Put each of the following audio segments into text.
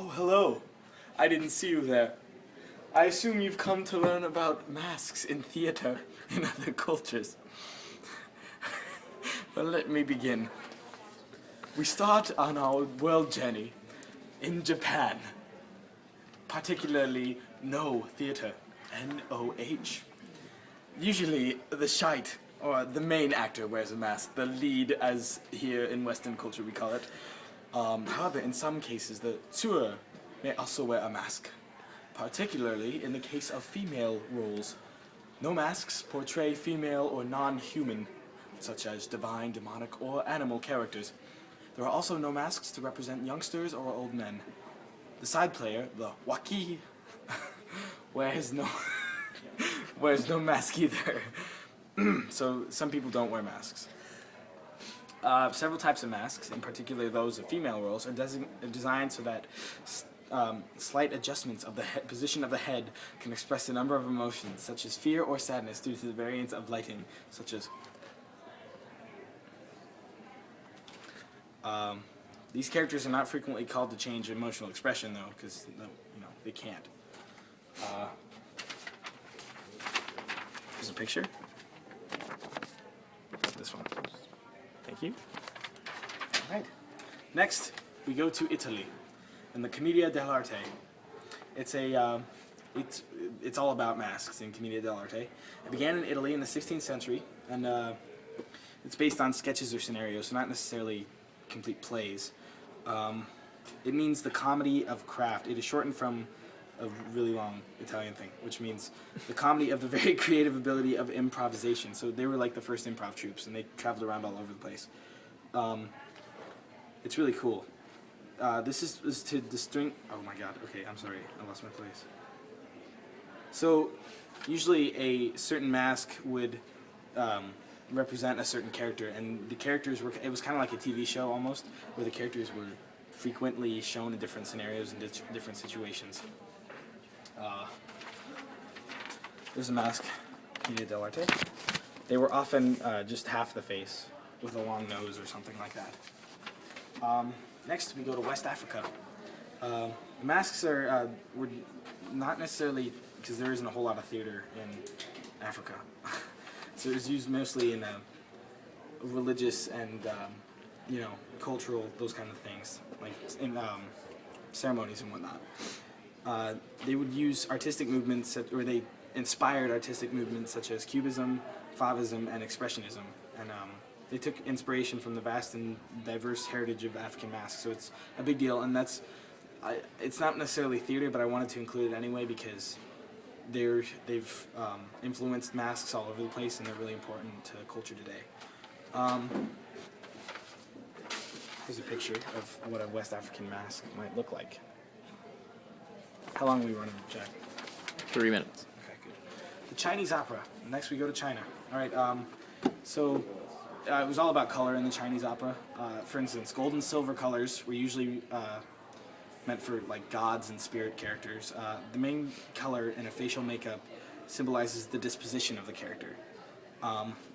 Oh, hello. I didn't see you there. I assume you've come to learn about masks in theater in other cultures. Well, let me begin. We start on our world journey in Japan, particularly Noh theater, N-O-H. Usually, the shite, or the main actor, wears a mask, the lead, as here in Western culture we call it. However, in some cases, the tsuer may also wear a mask, particularly in the case of female roles. No masks portray female or non-human, such as divine, demonic, or animal characters. There are also no masks to represent youngsters or old men. The side player, the waki, wears no mask either. So some people don't wear masks. Several types of masks, in particular those of female roles, are designed so that slight adjustments of the position of the head can express a number of emotions, such as fear or sadness, due to the variance of lighting, such as. These characters are not frequently called to change emotional expression, though, because they can't. Here's a picture. This one. Thank you. All right. Next, we go to Italy, and the Commedia dell'arte. It's all about masks in Commedia dell'arte. It began in Italy in the 16th century, and it's based on sketches or scenarios, so not necessarily complete plays. It means the comedy of craft. It is shortened from a really long Italian thing, which means the comedy of the very creative ability of improvisation. So they were like the first improv troops, and they traveled around all over the place. It's really cool. This is to distinct. Oh my God. Okay, I'm sorry. I lost my place. So usually a certain mask would represent a certain character, and the characters were. It was kind of like a TV show almost, where the characters were frequently shown in different scenarios and different situations. There's a mask, Commedia dell'arte. They were often just half the face with a long nose or something like that. Next, we go to West Africa. The masks were not necessarily, because there isn't a whole lot of theater in Africa. So it was used mostly in religious and cultural, those kind of things, like in ceremonies and whatnot. They would use artistic movements, or they inspired artistic movements such as Cubism, Fauvism, and Expressionism. And they took inspiration from the vast and diverse heritage of African masks. So it's a big deal, and it's not necessarily theater, but I wanted to include it anyway because they've influenced masks all over the place, and they're really important to culture today. Here's a picture of what a West African mask might look like. How long are we running, Jack? 3 minutes. Okay, good. The Chinese opera. Next we go to China. All right, so it was all about color in the Chinese opera. For instance, gold and silver colors were usually meant for like gods and spirit characters. The main color in a facial makeup symbolizes the disposition of the character.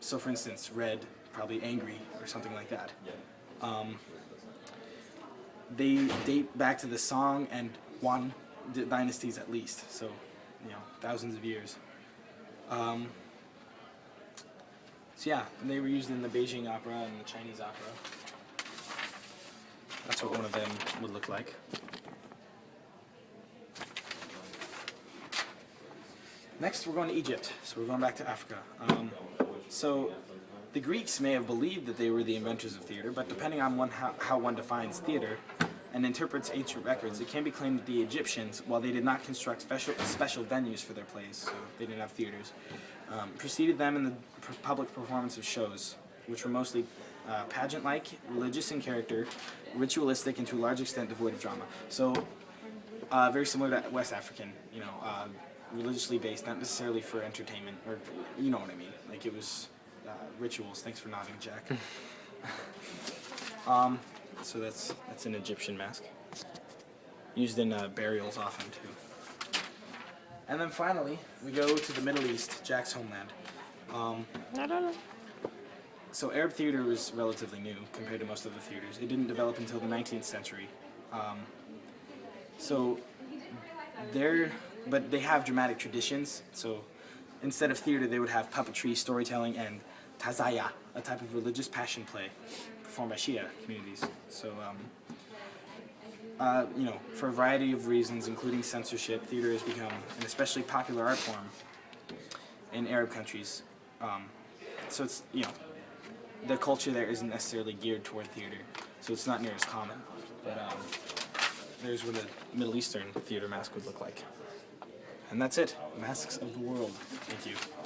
So for instance, red, probably angry or something like that. They date back to the Song and Yuan dynasties at least, so thousands of years. So yeah, they were used in the Beijing opera and the Chinese opera. That's what one of them would look like. Next, we're going to Egypt, so we're going back to Africa. So the Greeks may have believed that they were the inventors of theater, but depending on how one defines theater and interprets ancient records, it can be claimed that the Egyptians, while they did not construct special venues for their plays, so they didn't have theaters, preceded them in the public performance of shows, which were mostly pageant-like, religious in character, ritualistic, and to a large extent devoid of drama. So very similar to West African, religiously based, not necessarily for entertainment, or you know what I mean. Like it was rituals. Thanks for nodding, Jack. So that's an Egyptian mask, used in burials often too. And then finally, we go to the Middle East, Jack's homeland. So Arab theater was relatively new compared to most other theaters. It didn't develop until the 19th century. So but they have dramatic traditions. So instead of theater, they would have puppetry, storytelling, and tazaya, a type of religious passion play performed by Shia communities. So, for a variety of reasons, including censorship, theater has become an especially popular art form in Arab countries. So it's, the culture there isn't necessarily geared toward theater, so it's not near as common. But there's what a Middle Eastern theater mask would look like. And that's it. Masks of the World. Thank you.